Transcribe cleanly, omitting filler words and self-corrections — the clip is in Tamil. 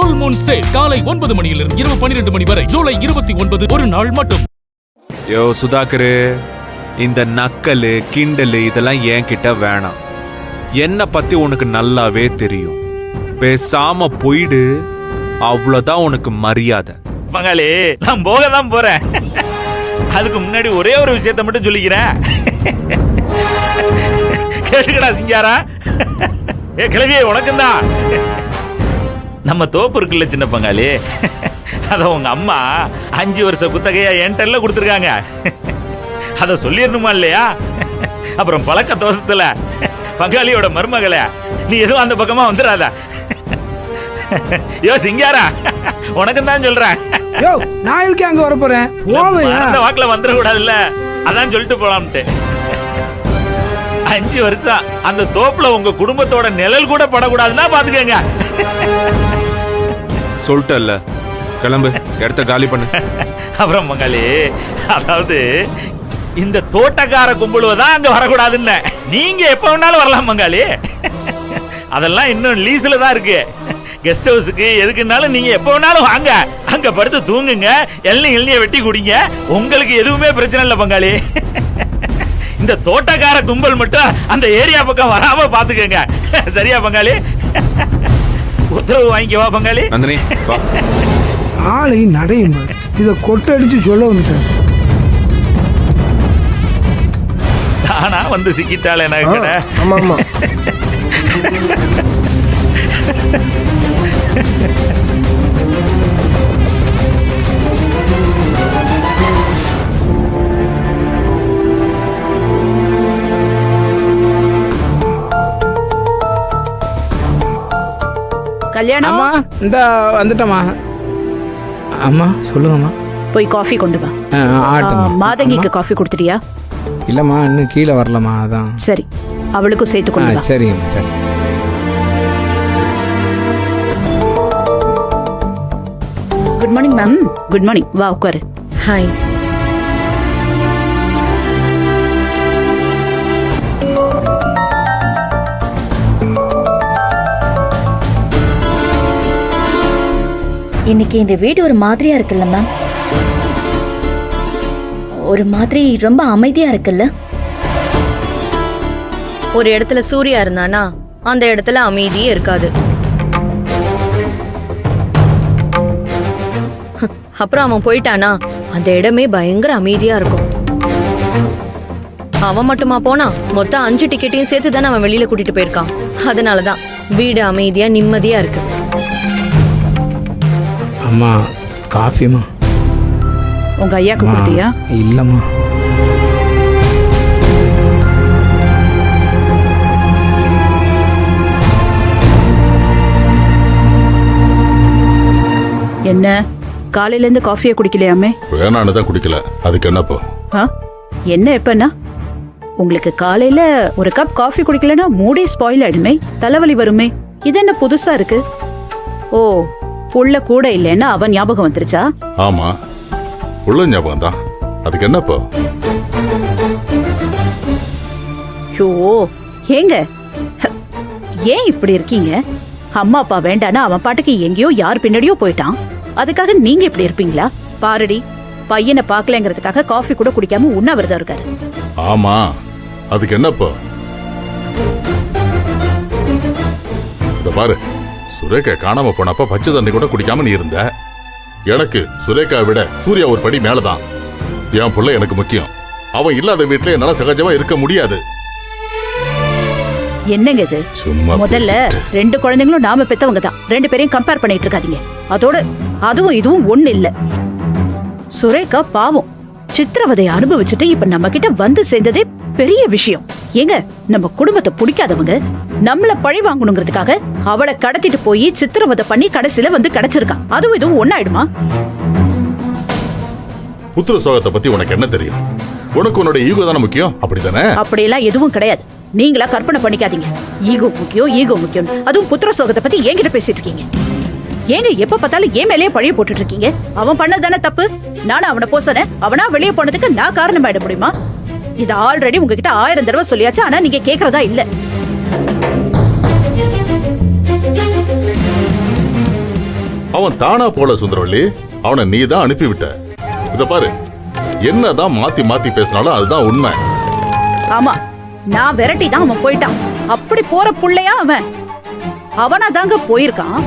ஃபுல் மூன் சேல் காலை 9 மணியிலிருந்து இரவு 12 மணி வரை ஜூலை 29 ஒரு நாள் மட்டும். யோ சுதாகரு, இந்த நக்கலு கிண்டலு இதெல்லாம் என் கிட்ட வேணாம். என்ன பத்தி உனக்கு நல்லாவே தெரியும். பேசாம போயிடு, அவ்வளவுதான் உனக்கு மரியாதை. பங்காளி, நான் போக தான் போறேன். அதுக்கு முன்னாடி ஒரே ஒரு விஷயத்த மட்டும் சொல்லிக்கிறேன். கேட்டுக்கடா சிங்காரா. ஏ கிளவியே, உனக்கும் தான். நம்ம தோப்பு இருக்குல்ல சின்ன பங்காளி, அத உங்க அம்மா 5 வருஷ குத்தகையா என்கிட்ட கொடுத்துருக்காங்க. அத சொல்லிடணுமா இல்லையா? அப்புறம் பழக்க தோசத்துல பங்காளியோட மருமகளை நீ எதுவும் அந்த பக்கமா வந்துடாத. யோ சிங்காரா, உனக்கும் தான் சொல்றேன். யோ, நான் எதுக்கு அங்க வர போறேன்? அந்த வாக்குல வந்துட கூடாதுல்ல, அதான் சொல்லிட்டு போலாம்ட்டு. 5 வருஷம் அந்த தோப்புல உங்க குடும்பத்தோட நிழல் கூட படக்கூடாதுன்னா பாத்துக்கங்க. சொல்லிட்டல்ல, கிளம்பு, இடத்த காலி பண்ணு. அப்புறம் மங்களே, அதாவது இந்த தோட்டக்கார கும்பலுவதான் அங்க வரக்கூடாதுன்னு. நீங்க எப்ப வேணாலும் வரலாம் மங்காளி. அதெல்லாம் இன்னும் லீஸ்ல தான் இருக்கு. கெஸ்ட் ஹவுஸுக்கு எதுக்குனாலும் நீங்க எப்ப வேணாலும் வாங்க, அங்க படுத்து தூங்குங்க, எண்ணெய் வெட்டி குடிங்க, உங்களுக்கு எதுவுமே பிரச்சனை இல்லை பங்காளி. இந்த தோட்டக்கார கும்பல் மட்டும் அந்த ஏரியா பக்கம் வராம பாத்துக்கங்க. சரியா பங்காளி? உத்தரவு வாங்கிக்கவா பங்காளி? நந்தினி வா. ஆளை நடையும் இத கொட்டடிச்சு சொல்ல வந்துட்டேன். தானா வந்து சிக்கிட்டாள் எனக்கு கடை. ஆமா ஆமா. கல்யாணம் இந்த வந்துட்டமா. அம்மா சொல்லுங்கம்மா. போய் காஃபி கொண்டு வா. மாதங்கிக்கு காஃபி கொடுத்துட்டியா? இல்லம்மா, இன்னும் கீழே வரலம்மா. அதான். சரி, அவளுக்கும் சேர்த்து கொண்டு வா. சரிங்கம்மா. சரி. Good morning ma'am. Good morning. வா உட்காரு. ஹாய். இன்னைக்கு இந்த வீடு ஒரு மாதிரியா இருக்குல்ல மேம்? ஒரு மாதிரி ரொம்ப அமைதியா இருக்குல்ல? ஒரு இடத்துல சூர்யா இருந்தானா அந்த இடத்துல அமைதியே இருக்காது. அப்புறம் அவன் போயிட்டானா அந்த இடமே பயங்கர அமைதியா இருக்கும். அவன் மட்டுமா போனா? மொத்தம் 5 டிக்கெட்டையும் சேர்த்து தானே அவன் வெளியில கூட்டிட்டு போயிருக்கான். அதனாலதான் வீடு அமைதியா நிம்மதியா இருக்கு. அம்மா காஃபிமா. உங்க ஐயாக்கு கொடுத்தியா? இல்லம்மா. என்ன காலையில இருந்து காஃபியே குடிக்கலையாமே? வேணான்னு தான் குடிக்கல. அதுக்கு என்னப்போ? என்ன எப்பன்னா? உங்களுக்கு காலையில ஒரு கப் காஃபி குடிக்கலன்னா மூடே ஸ்பாயில் ஆயிடுமே, தலைவலி வருமே. இது என்ன புதுசா இருக்கு? ஓ, புள்ள கூட இல்லைன்னா அவன் ஞாபகம் வந்துருச்சா? ஆமா, புள்ள ஞாபகம் தான். அதுக்கு என்னப்போ? ஐயோ, ஏங்க ஏன் இப்படி இருக்கீங்க? அம்மா அப்பா வேண்டானா அவன் பாட்டுக்கு எங்கேயோ யார் பின்னாடியோ போயிட்டான். அதுக்காக நீங்க இப்படி இருப்பீங்களா? பாரடி, பையனை பாக்கலங்கிறதுக்காக காஃபி கூட குடிக்காம உண்ணாவிரதம் இருக்காரு. ஆமா, அதுக்கு என்னப்போ? இந்த பாரு, சுரேகா காணாம போனப்ப பச்சை தண்ணி கூட குடிக்காம நீ இருந்த. எனக்கு சுரேகா விட சூர்யா ஒரு படி மேலதான். என் புள்ள எனக்கு முக்கியம். அவன் இல்லாத வீட்டுல என்னால சகஜமா இருக்க முடியாது. என்னங்க இது? சும்மா முதல்ல 2 குழந்தைங்களும் நாம பெத்தவங்க தான். 2 பேரையும் கம்பேர் பண்ணிட்டு இருக்காதீங்க. அதோட அதுவும் இதுவும் ஒண்ணு இல்ல. சுரேகா பாவம் சித்திரவதை அனுபவிச்சுட்டு இப்ப நம்ம கிட்ட வந்து சேர்ந்ததே பெரிய விஷயம். ஏங்க, நம்ம குடும்பத்தை பிடிக்காதவங்க நம்மள பழி வாங்கணுங்கிறதுக்காக அவளை கடத்திட்டு போய் சித்திரவதை பண்ணி கடைசியில வந்து கிடைச்சிருக்கா. அதுவும் இதுவும் ஒண்ணாயிடுமா? புத்திர சோகத்தை பத்தி உனக்கு என்ன தெரியும்? உனக்கு உன்னோட ஈகோ தானே முக்கியம், அப்படித்தானே? அப்படியெல்லாம் எதுவும் கிடையாது. நீங்களா கற்பனை பண்ணிக்காதீங்க. ஈகோ முக்கியம், ஈகோ முக்கியம். அதுவும் புத்திர சோகத்தை பத்தி என்கிட்ட பேசிட்டு இருக்கீங்க. ஏங்க எப்ப பார்த்தாலும் ஏன் மேலேயே பழிய போட்டுட்டு இருக்கீங்க? அவன் பண்ணதானே தப்பு. நானும் அவனை போசறேன். அவனா வெளியே போனதுக்கு நான் காரணம் ஆயிட முடியுமா? இது ஆல்ரெடி உங்ககிட்ட 1000 தடவை சொல்லியாச்சு. ஆனா நீங்க கேக்குறதா இல்ல. அவன் தானா போல சுந்தரவள்ளி, அவனை நீ தான் அனுப்பிவிட்ட. இத பாரு, என்னதான் மாத்தி மாத்தி பேசினாலும் அதுதான் உண்மை. ஆமா, நான் விரட்டி தான் அவன் போயிட்டான். அப்படி போற புள்ளையா அவன்? அவனா தாங்க போயிருக்கான்.